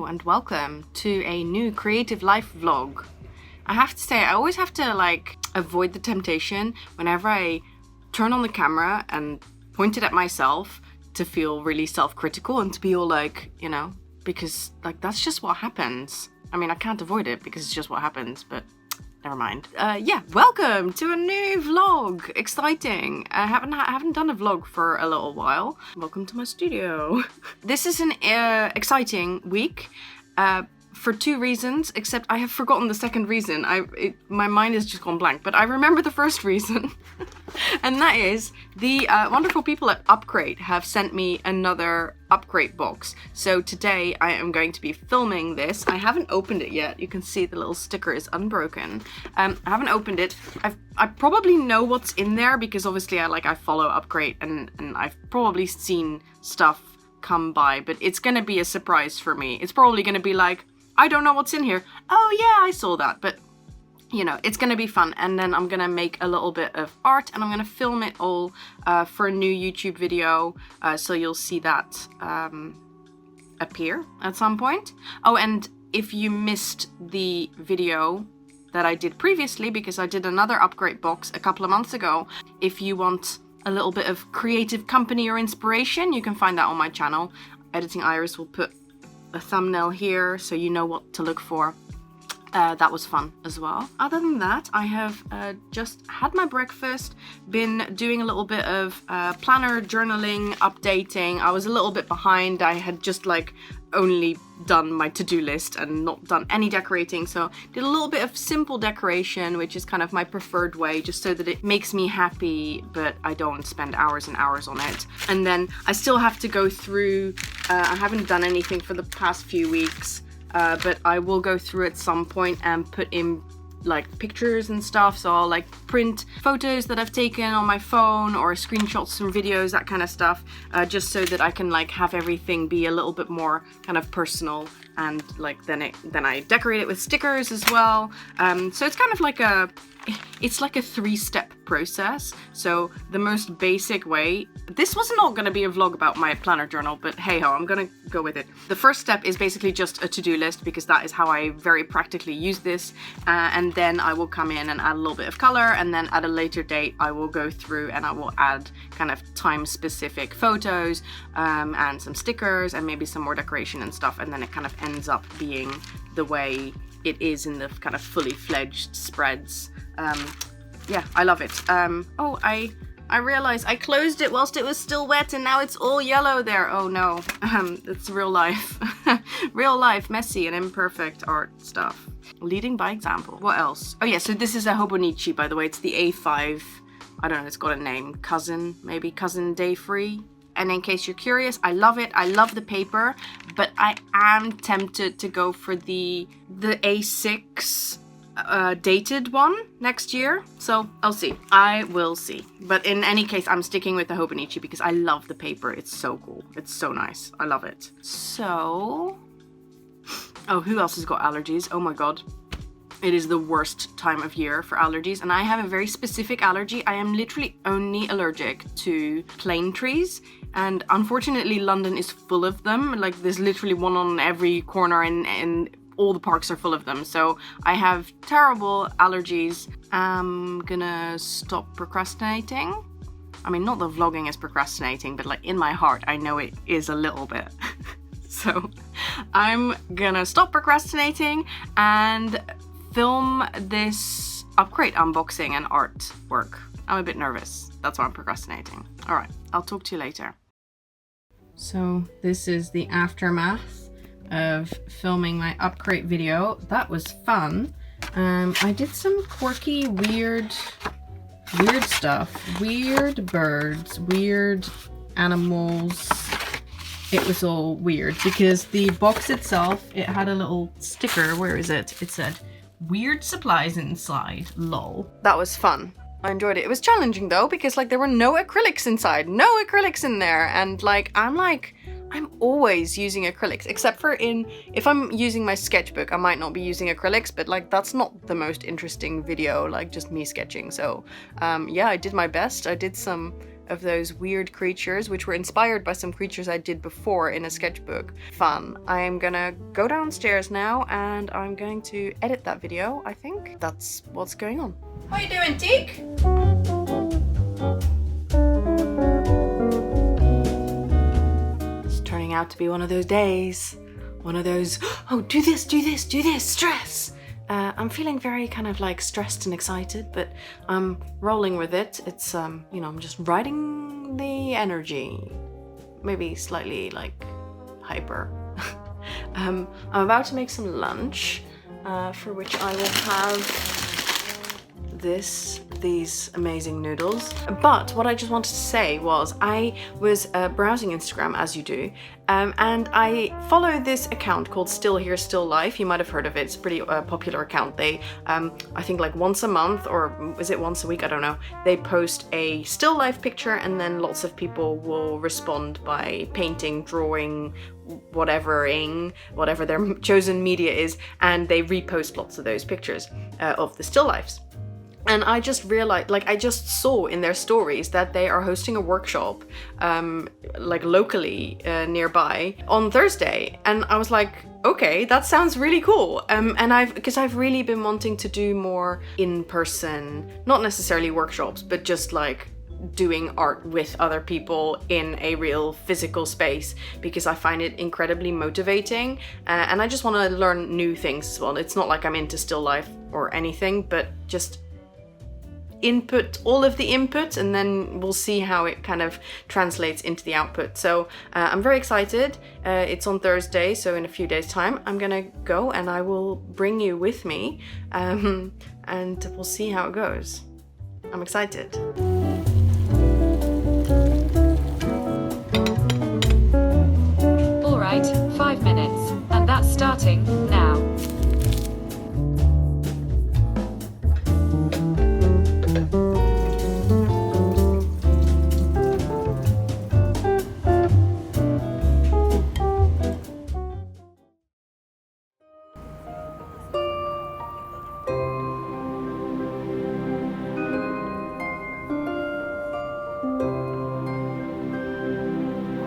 Hello and welcome to a new creative life vlog. I have to say, I always have to avoid the temptation whenever I turn on the camera and point it at myself to feel really self-critical and to be all because that's just what happens. I mean, I can't avoid it because it's just what happens, but never mind. Welcome to a new vlog. Exciting. I haven't done a vlog for a little while. Welcome to my studio. This is an exciting week for two reasons, except I have forgotten the second reason. My mind has just gone blank, but I remember the first reason. And that is the wonderful people at Upcrate have sent me another Upcrate box. So today I am going to be filming this. I haven't opened it yet. You can see the little sticker is unbroken. I haven't opened it. I probably know what's in there because obviously I follow Upcrate and I've probably seen stuff come by, but it's gonna be a surprise for me. It's probably gonna be like, I don't know what's in here. Oh yeah, I saw that, but it's gonna be fun. And then I'm gonna make a little bit of art and I'm gonna film it all for a new YouTube video. So you'll see that appear at some point. Oh, and if you missed the video that I did previously, because I did another Upgrade box a couple of months ago, if you want a little bit of creative company or inspiration, you can find that on my channel. Editing Iris will put a thumbnail here so you know what to look for. That was fun as well. Other than that, I have just had my breakfast, been doing a little bit of planner journaling, updating. I was a little bit behind. I had just only done my to-do list and not done any decorating, so did a little bit of simple decoration, which is kind of my preferred way, just so that it makes me happy but I don't spend hours and hours on it. And then I still have to go through, I haven't done anything for the past few weeks, but I will go through at some point and put in pictures and stuff. So I'll print photos that I've taken on my phone or screenshots from videos, that kind of stuff, just so that I can have everything be a little bit more kind of personal. And then I decorate it with stickers as well. So it's kind of it's like a three-step process. So the most basic way, this was not going to be a vlog about my planner journal, but hey ho, I'm going to go with it. The first step is basically just a to-do list, because that is how I very practically use this. And then I will come in and add a little bit of color, and then at a later date I will go through and I will add kind of time-specific photos and some stickers and maybe some more decoration and stuff, and then it kind of ends up being the way it is in the kind of fully fledged spreads. Yeah, I love it. Oh, I realized I closed it whilst it was still wet and now it's all yellow there. Oh no, it's real life. Real life, messy and imperfect art stuff. Leading by example. What else? Oh yeah, so this is a Hobonichi, by the way. It's the A5, I don't know, it's got a name. Cousin Day Free. And in case you're curious, I love it. I love the paper, but I am tempted to go for the A6 dated one next year. So I'll see. I will see. But in any case, I'm sticking with the Hobonichi because I love the paper. It's so cool. It's so nice. I love it. So, oh, who else has got allergies? Oh my god. It is the worst time of year for allergies, and I have a very specific allergy. I am literally only allergic to plane trees, and unfortunately London is full of them. There's literally one on every corner, and all the parks are full of them. So I have terrible allergies. I'm gonna stop procrastinating. I mean, not that vlogging is procrastinating, but in my heart I know it is a little bit. So I'm gonna stop procrastinating and film this Upgrade unboxing and artwork. I'm a bit nervous. That's why I'm procrastinating. All right, I'll talk to you later. So this is the aftermath of filming my Upgrade video. That was fun. I did some quirky, weird stuff. Weird birds, weird animals. It was all weird because the box itself, it had a little sticker. Where is it? It said, "Weird supplies inside, lol." That was fun. I enjoyed it. It was challenging though, because there were no acrylics inside. No acrylics in there. And I'm always using acrylics, except for if I'm using my sketchbook, I might not be using acrylics, but that's not the most interesting video, just me sketching. So yeah, I did my best. I did some of those weird creatures, which were inspired by some creatures I did before in a sketchbook. Fun. I'm gonna go downstairs now and I'm going to edit that video, I think. That's what's going on. How you doing, Teak? It's turning out to be one of those days. One of those, oh, do this, stress. I'm feeling very kind of like stressed and excited, but I'm rolling with it. It's, you know, I'm just riding the energy. Maybe slightly like hyper. I'm about to make some lunch, for which I will have these amazing noodles. But what I just wanted to say was I was browsing Instagram, as you do, and I follow this account called Still Here, Still Life. You might have heard of it. It's a pretty popular account. They, I think like once a month, or is it once a week? I don't know. They post a still life picture and then lots of people will respond by painting, drawing, whatever their chosen media is, and they repost lots of those pictures of the still lifes. And I just realized, like I just saw in their stories that they are hosting a workshop, like locally nearby on Thursday. And I was like, okay, that sounds really cool. And because I've really been wanting to do more in-person, not necessarily workshops, but just like doing art with other people in a real physical space, because I find it incredibly motivating. And I just want to learn new things as well. It's not like I'm into still life or anything, but just input all of the input, and then we'll see how it kind of translates into the output. So I'm very excited. It's on Thursday, so in a few days time I'm gonna go and I will bring you with me, and we'll see how it goes. I'm excited. All right, 5 minutes, and that's starting now.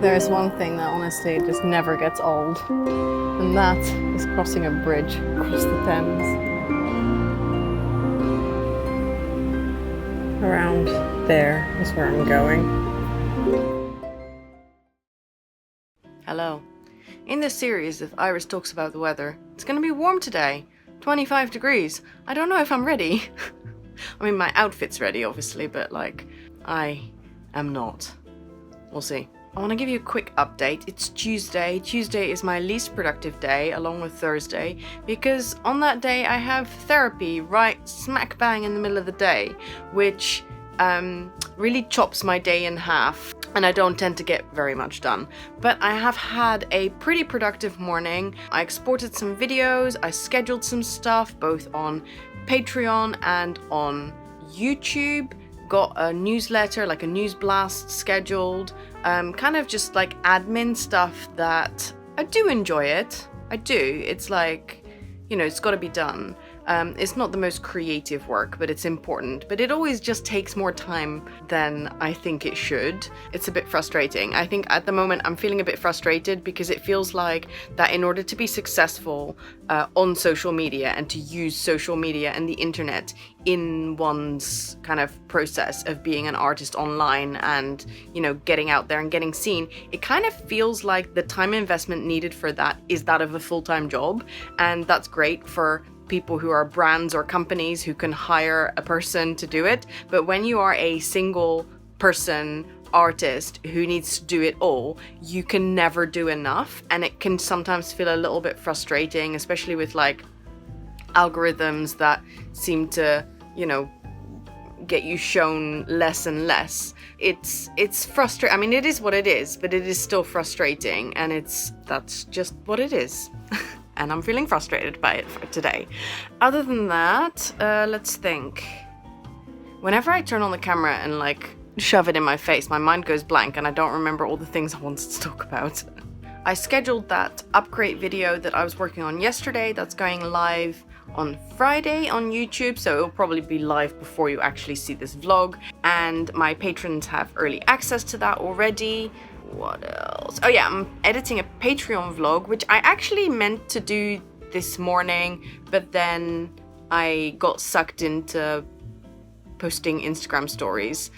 There's one thing that honestly just never gets old, and that is crossing a bridge across the Thames. Around there is where I'm going. Hello. In this series of Iris Talks About the Weather, it's gonna be warm today. 25 degrees. I don't know if I'm ready. I mean, my outfit's ready, obviously, but like, I am not. We'll see. I want to give you a quick update. It's Tuesday. Tuesday is my least productive day, along with Thursday, because on that day I have therapy right smack bang in the middle of the day, which really chops my day in half, and I don't tend to get very much done. But I have had a pretty productive morning. I exported some videos, I scheduled some stuff both on Patreon and on YouTube. Got a newsletter, like a news blast scheduled, kind of just like admin stuff that I do enjoy it. I do. It's like, you know, it's got to be done. It's not the most creative work, but it's important. But it always just takes more time than I think it should. It's a bit frustrating. I think at the moment I'm feeling a bit frustrated because it feels like that in order to be successful on social media and to use social media and the internet in one's kind of process of being an artist online and, you know, getting out there and getting seen, it kind of feels like the time investment needed for that is that of a full-time job. And that's great for people who are brands or companies who can hire a person to do it. But when you are a single person artist who needs to do it all, you can never do enough. And it can sometimes feel a little bit frustrating, especially with like algorithms that seem to, you know, get you shown less and less. It's frustrating. I mean, it is what it is, but it is still frustrating, and that's just what it is. And I'm feeling frustrated by it for today. Other than that, let's think. Whenever I turn on the camera and like shove it in my face, my mind goes blank and I don't remember all the things I wanted to talk about. I scheduled that Upcrate video that I was working on yesterday. That's going live on Friday on YouTube, so it'll probably be live before you actually see this vlog. And and my patrons have early access to that already. What else? Oh yeah, I'm editing a Patreon vlog, which I actually meant to do this morning, but then I got sucked into posting Instagram stories.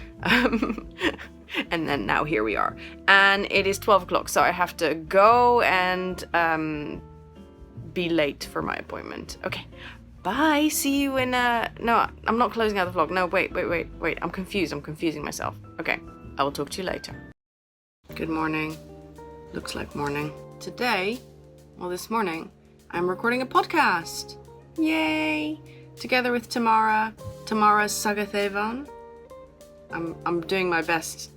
And then now here we are. And it is 12 o'clock, so I have to go and be late for my appointment. Okay, bye. See you in no, I'm not closing out the vlog. No, wait. I'm confused. I'm confusing myself. Okay, I will talk to you later. Good morning. Looks like morning. Today, well, this morning, I'm recording a podcast. Yay! Together with Tamara Sagathevan. I'm doing my best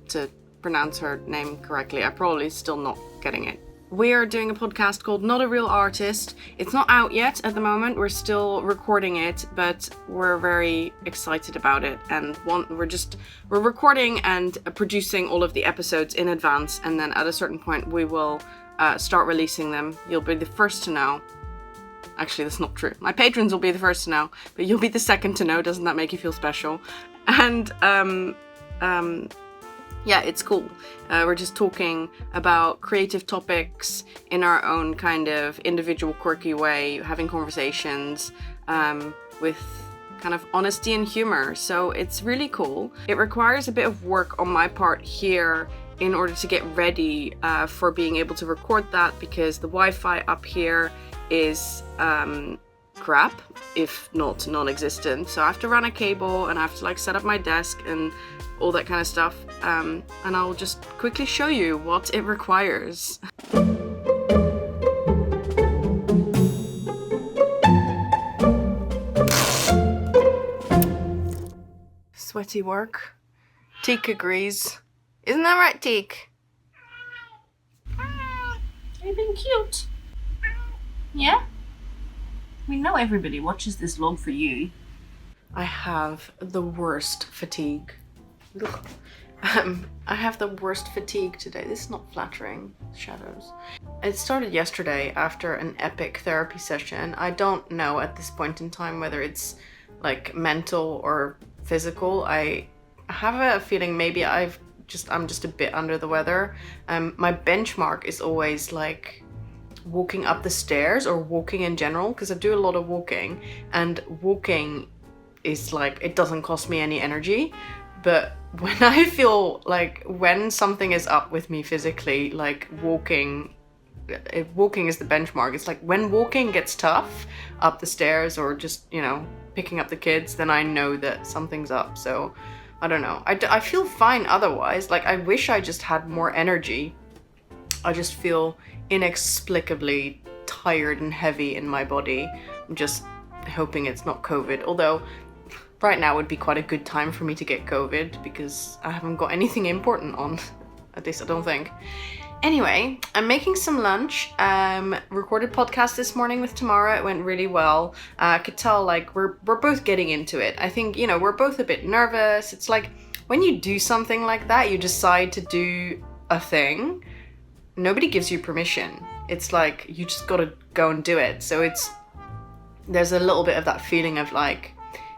to pronounce her name correctly. I'm probably still not getting it. We are doing a podcast called Not a Real Artist. It's not out yet at the moment. We're still recording it, but we're very excited about it. And we're recording and producing all of the episodes in advance. And then at a certain point, we will start releasing them. You'll be the first to know. Actually, that's not true. My patrons will be the first to know, but you'll be the second to know. Doesn't that make you feel special? And yeah, it's cool. We're just talking about creative topics in our own kind of individual, quirky way, having conversations with kind of honesty and humor. So it's really cool. It requires a bit of work on my part here in order to get ready for being able to record that, because the Wi-Fi up here is crap, if not non-existent. So I have to run a cable and I have to like set up my desk and all that kind of stuff. And I'll just quickly show you what it requires. Sweaty work. Teak agrees. Isn't that right, Teak? You're being cute. Yeah? We know everybody watches this vlog for you. I have the worst fatigue. I have the worst fatigue today. This is not flattering. Shadows. It started yesterday after an epic therapy session. I don't know at this point in time whether it's like mental or physical. I have a feeling maybe I'm just a bit under the weather. My benchmark is always like walking up the stairs or walking in general, because I do a lot of walking, and walking is like, it doesn't cost me any energy. But when I feel like when something is up with me physically, like walking is the benchmark. It's like when walking gets tough up the stairs or just, you know, picking up the kids, then I know that something's up. So I don't know. I feel fine otherwise. Like I wish I just had more energy. I just feel inexplicably tired and heavy in my body. I'm just hoping it's not COVID. Although right now would be quite a good time for me to get COVID because I haven't got anything important on. At least I don't think. Anyway, I'm making some lunch. Recorded podcast this morning with Tamara. It went really well. I could tell like we're both getting into it. I think, you know, we're both a bit nervous. It's like when you do something like that, you decide to do a thing, nobody gives you permission. It's like you just gotta go and do it. So there's a little bit of that feeling of like,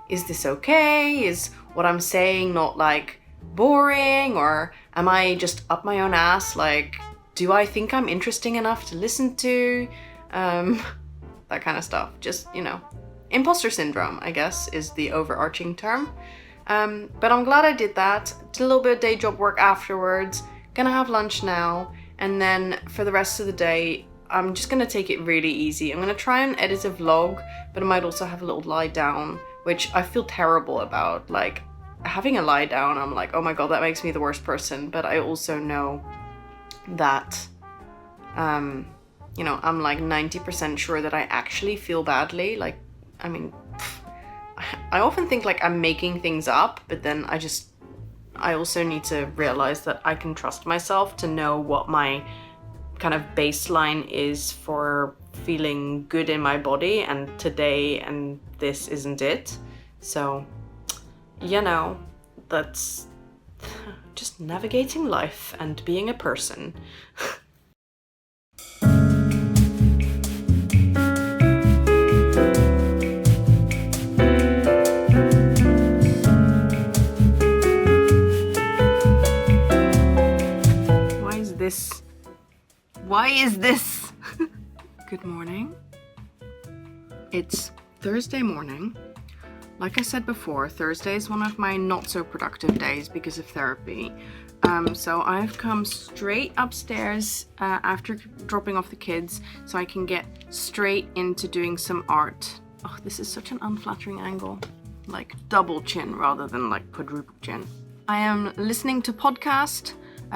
is this okay? Is what I'm saying not like boring, or am I just up my own ass? Like, do I think I'm interesting enough to listen to? That kind of stuff. Just, you know, imposter syndrome, I guess, is the overarching term. But I'm glad I did that. Did a little bit of day job work afterwards. Gonna have lunch now. And then for the rest of the day, I'm just gonna take it really easy. I'm gonna try and edit a vlog, but I might also have a little lie down, which I feel terrible about. Like, having a lie down, I'm like, oh my god, that makes me the worst person. But I also know that, you know, I'm like 90% sure that I actually feel badly. Like, I mean, I often think like I'm making things up, but then I also need to realize that I can trust myself to know what my kind of baseline is for feeling good in my body, and today and this isn't it. So, you know, that's just navigating life and being a person. Why is this? Good morning. It's Thursday morning. Like I said before, Thursday is one of my not so productive days because of therapy. So I've come straight upstairs after dropping off the kids so I can get straight into doing some art. Oh, this is such an unflattering angle. Like double chin rather than like quadruple chin. I am listening to podcast.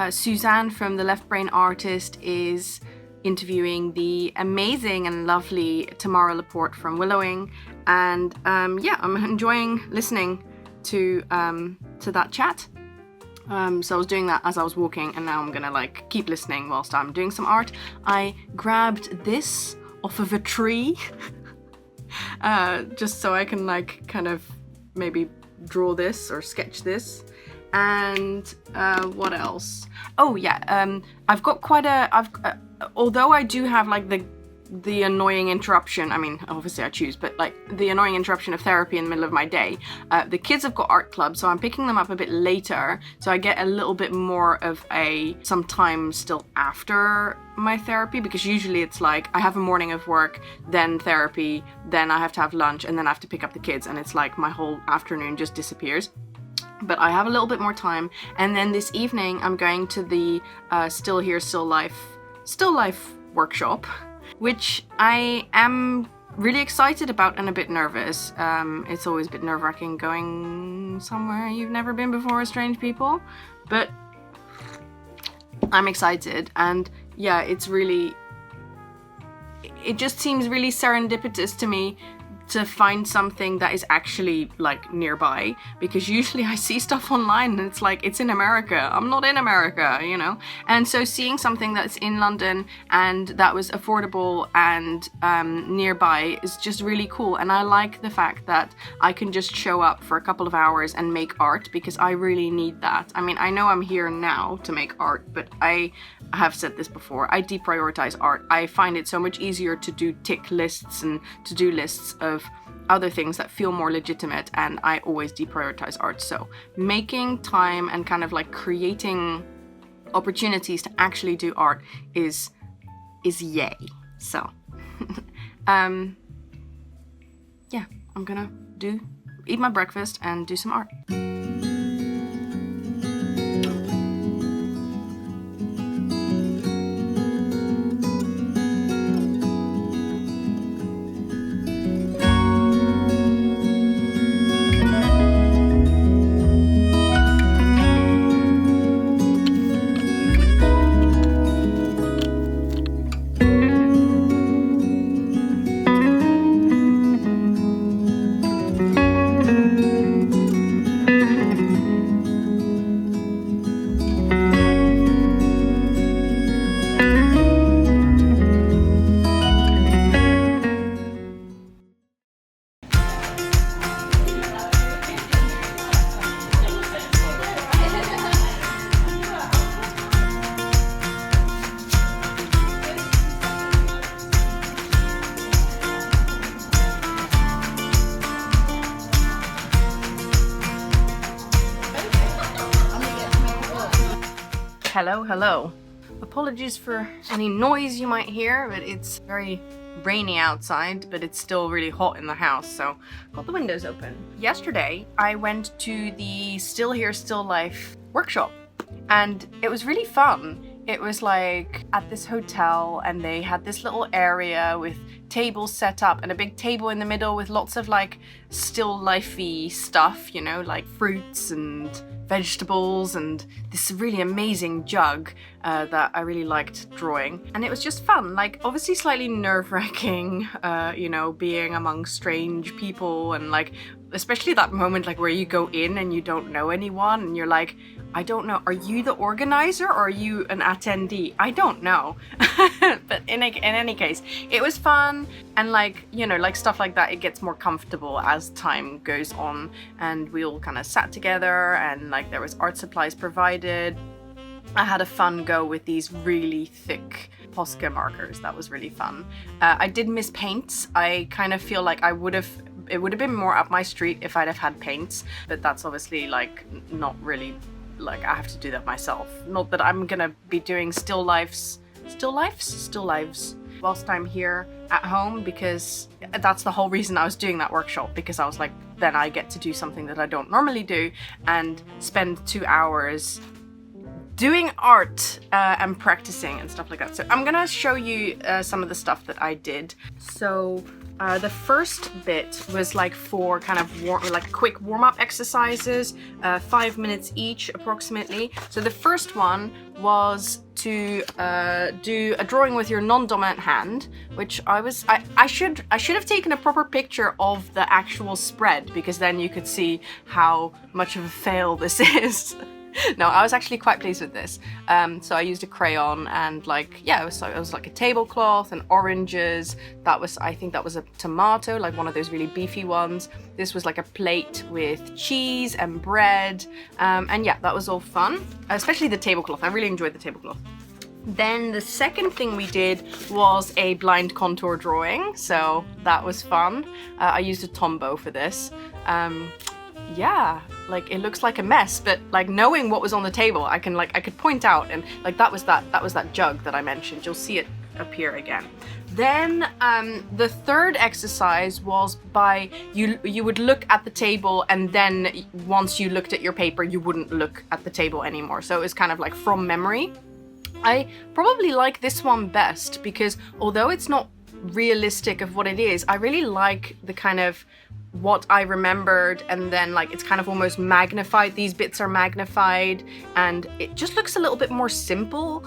Suzanne from The Left Brain Artist is interviewing the amazing and lovely Tamara Laporte from Willowing, and yeah, I'm enjoying listening to that chat. So I was doing that as I was walking, and now I'm gonna like keep listening whilst I'm doing some art. I grabbed this off of a tree just so I can like kind of maybe draw this or sketch this. And what else? Oh yeah, I've got quite a. Although I do have like the annoying interruption. I mean, obviously I choose, but like the annoying interruption of therapy in the middle of my day. The kids have got art club, so I'm picking them up a bit later, so I get a little bit more of some time still after my therapy, because usually it's like I have a morning of work, then therapy, then I have to have lunch, and then I have to pick up the kids, and it's like my whole afternoon just disappears. But I have a little bit more time, and then this evening I'm going to the Still Here, Still Life workshop, which I am really excited about and a bit nervous. It's always a bit nerve-wracking going somewhere you've never been before with strange people, but I'm excited. And yeah, it just seems really serendipitous to me to find something that is actually like nearby, because usually I see stuff online and it's like it's in America. I'm not in America, you know. And so seeing something that's in London and that was affordable and nearby is just really cool. And I like the fact that I can just show up for a couple of hours and make art, because I really need that. I mean, I know I'm here now to make art, but I have said this before, I deprioritize art. I find it so much easier to do tick lists and to-do lists of other things that feel more legitimate, and I always deprioritize art. So making time and kind of like creating opportunities to actually do art is yay. So yeah, I'm gonna eat my breakfast and do some art. Hello. Apologies for any noise you might hear, but it's very rainy outside, but it's still really hot in the house, so got the windows open. Yesterday, I went to the Still Here, Still Life workshop, and it was really fun. It was like at this hotel, and they had this little area with tables set up and a big table in the middle with lots of like still lifey stuff, you know, like fruits and vegetables and this really amazing jug that I really liked drawing. And it was just fun, like obviously slightly nerve-wracking, you know, being among strange people, and like especially that moment like where you go in and you don't know anyone and you're like, I don't know, are you the organizer or are you an attendee? I don't know. But in any case, it was fun, and like, you know, like stuff like that, it gets more comfortable as time goes on, and we all kind of sat together, and like there was art supplies provided. I had a fun go with these really thick Posca markers. That was really fun. I did miss paints. I kind of feel like it would have been more up my street if I'd have had paints, but that's obviously like not really, like I have to do that myself. Not that I'm gonna be doing still lifes still lives whilst I'm here at home, because that's the whole reason I was doing that workshop, because I was like, then I get to do something that I don't normally do and spend 2 hours doing art and practicing and stuff like that. So I'm gonna show you some of the stuff that I did. So the first bit was like 4 kind of quick warm-up exercises, 5 minutes each approximately. So the first one was to do a drawing with your non-dominant hand, which I should have taken a proper picture of the actual spread, because then you could see how much of a fail this is. No, I was actually quite pleased with this. So I used a crayon and like, yeah, it was like a tablecloth and oranges. I think that was a tomato, like one of those really beefy ones. This was like a plate with cheese and bread. And yeah, that was all fun, especially the tablecloth. I really enjoyed the tablecloth. Then the second thing we did was a blind contour drawing. So that was fun. I used a Tombow for this. Yeah, like it looks like a mess, but like knowing what was on the table, I could point out, and like that was that jug that I mentioned. You'll see it appear again. Then the third exercise was by you would look at the table, and then once you looked at your paper, you wouldn't look at the table anymore. So it was kind of like from memory. I probably like this one best because although it's not realistic of what it is, I really like the kind of what I remembered, and then like it's kind of almost magnified. These bits are magnified and it just looks a little bit more simple,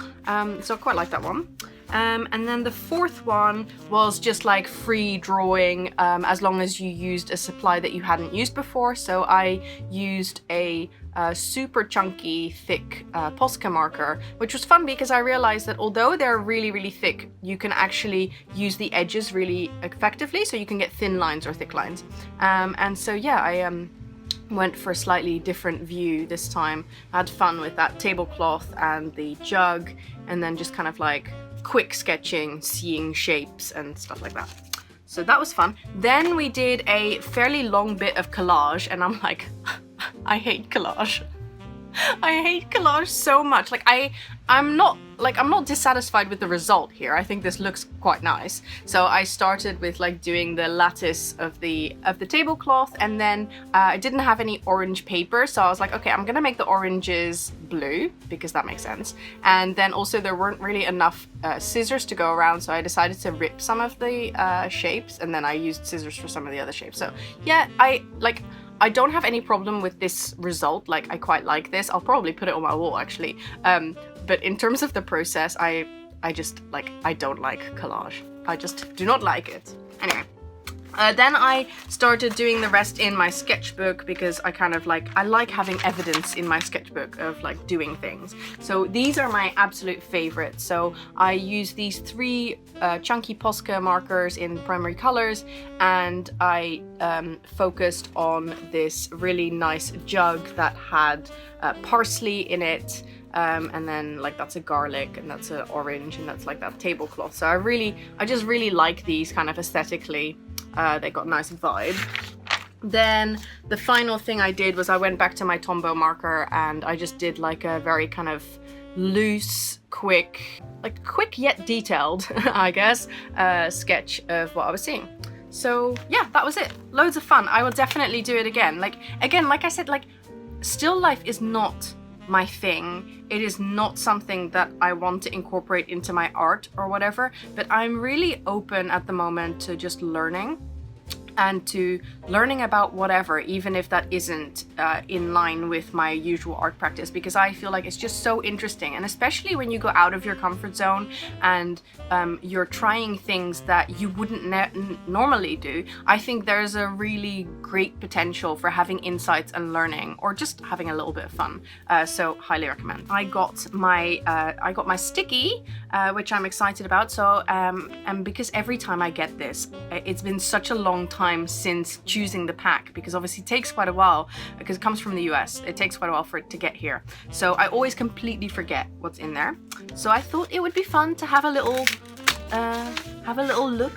so I quite like that one. And then the fourth one was just like free drawing, as long as you used a supply that you hadn't used before. So I used a super chunky, thick Posca marker, which was fun because I realized that although they're really, really thick, you can actually use the edges really effectively, so you can get thin lines or thick lines. And so yeah, I went for a slightly different view this time. I had fun with that tablecloth and the jug, and then just kind of like quick sketching, seeing shapes and stuff like that. So that was fun. Then we did a fairly long bit of collage, and I'm like, I hate collage. I hate collage so much. Like I'm not dissatisfied with the result here. I think this looks quite nice. So I started with like doing the lattice of the tablecloth, and then I didn't have any orange paper, so I was like, okay, I'm gonna make the oranges blue because that makes sense. And then also there weren't really enough scissors to go around, so I decided to rip some of the shapes, and then I used scissors for some of the other shapes. So yeah, I don't have any problem with this result. Like I quite like this. I'll probably put it on my wall actually. But in terms of the process, I just like, I don't like collage. I just do not like it. Anyway, then I started doing the rest in my sketchbook because I kind of like, I like having evidence in my sketchbook of like doing things. So these are my absolute favorites. So I use these 3 chunky Posca markers in primary colors, and I focused on this really nice jug that had parsley in it. And then like that's a garlic, and that's an orange, and that's like that tablecloth. So I just really like these kind of aesthetically. They got a nice vibe. Then the final thing I did was I went back to my Tombow marker, and I just did like a very kind of loose, quick yet detailed, I guess, sketch of what I was seeing. So yeah, that was it. Loads of fun. I will definitely do it again. Like I said, like still life is not my thing. It is not something that I want to incorporate into my art or whatever, but I'm really open at the moment to just learning and to learning about whatever, even if that isn't in line with my usual art practice, because I feel like it's just so interesting. And especially when you go out of your comfort zone and you're trying things that you wouldn't normally do, I think there's a really great potential for having insights and learning, or just having a little bit of fun. So highly recommend. I got my Stickii, which I'm excited about. So and because every time I get this, it's been such a long time since choosing the pack, because obviously it takes quite a while, because it comes from the US. It takes quite a while for it to get here. So I always completely forget what's in there. So I thought it would be fun to have a little look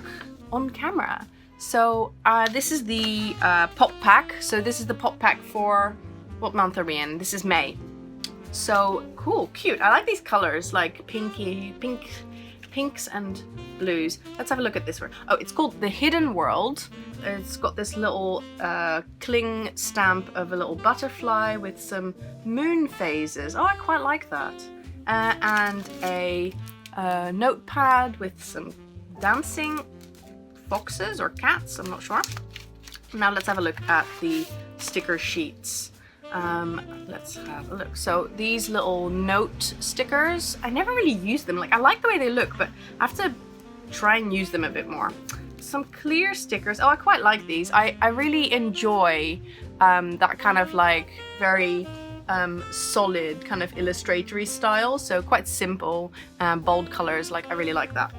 on camera. So this is the pop pack. So this is the pop pack for, what month are we in? This is May. So cool, cute. I like these colors, like pink pinks and blues. Let's have a look at this one. Oh, it's called The Hidden World. It's got this little cling stamp of a little butterfly with some moon phases. Oh, I quite like that. And a notepad with some dancing foxes or cats, I'm not sure. Now let's have a look at the sticker sheets. Let's have a look. So these little note stickers, I never really use them. Like, I like the way they look, but I have to try and use them a bit more. Some clear stickers. Oh, I quite like these. I really enjoy that kind of like very solid kind of illustratory style. So quite simple, bold colors. Like, I really like that.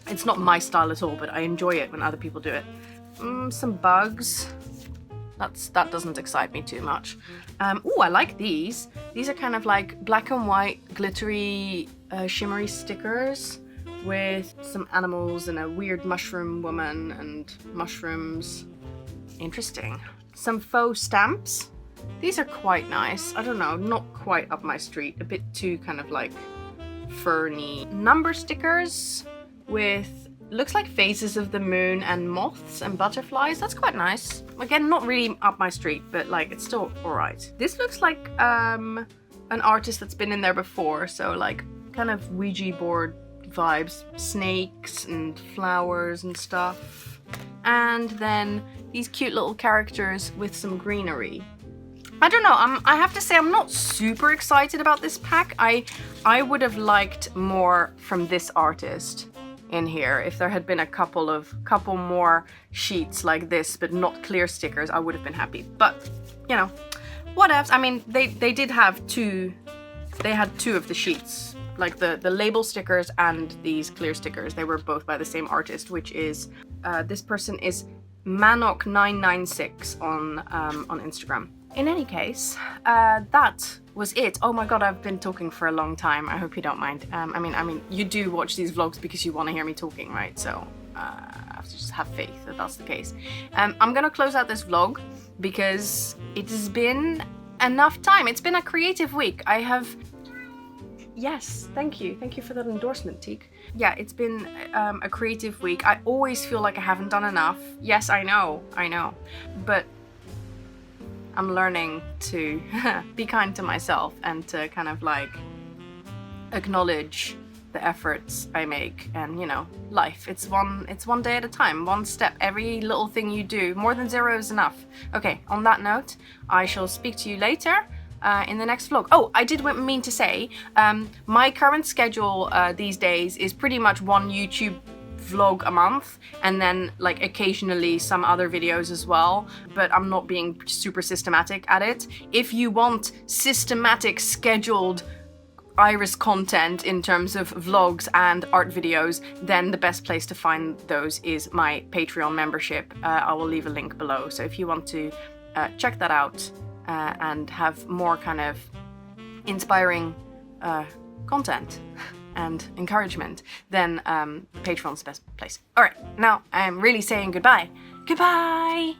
It's not my style at all, but I enjoy it when other people do it. Some bugs. That doesn't excite me too much. Oh, I like these. These are kind of like black and white glittery shimmery stickers with some animals and a weird mushroom woman and mushrooms. Interesting. Some faux stamps. These are quite nice. I don't know, not quite up my street. A bit too kind of like ferny. Number stickers with looks like phases of the moon and moths and butterflies. That's quite nice. Again, not really up my street, but like it's still alright. This looks like an artist that's been in there before, so like kind of Ouija board vibes, snakes and flowers and stuff. And then these cute little characters with some greenery. I don't know, I have to say I'm not super excited about this pack. I would have liked more from this artist in here. If there had been a couple more sheets like this, but not clear stickers, I would have been happy. But, you know, whatevs. I mean, they did have two, they had two of the sheets, like the label stickers and these clear stickers. They were both by the same artist, which is, this person is Manok996 on Instagram. In any case, that was it. Oh my god, I've been talking for a long time. I hope you don't mind. I mean, you do watch these vlogs because you want to hear me talking, right? So I have to just have faith that that's the case. I'm gonna close out this vlog because it has been enough time. It's been a creative week. I have... Yes, thank you. Thank you for that endorsement, Teak. Yeah, it's been a creative week. I always feel like I haven't done enough. Yes, I know. But I'm learning to be kind to myself and to kind of like acknowledge the efforts I make, and you know, life. It's one day at a time, one step. Every little thing you do, more than zero is enough. Okay, on that note, I shall speak to you later in the next vlog. Oh, I did mean to say, my current schedule these days is pretty much one YouTube vlog a month, and then like occasionally some other videos as well, but I'm not being super systematic at it. If you want systematic scheduled Iris content in terms of vlogs and art videos, then the best place to find those is my Patreon membership. I will leave a link below, so if you want to check that out and have more kind of inspiring content and encouragement, then Patreon's the best place. Alright, now I'm really saying goodbye. Goodbye!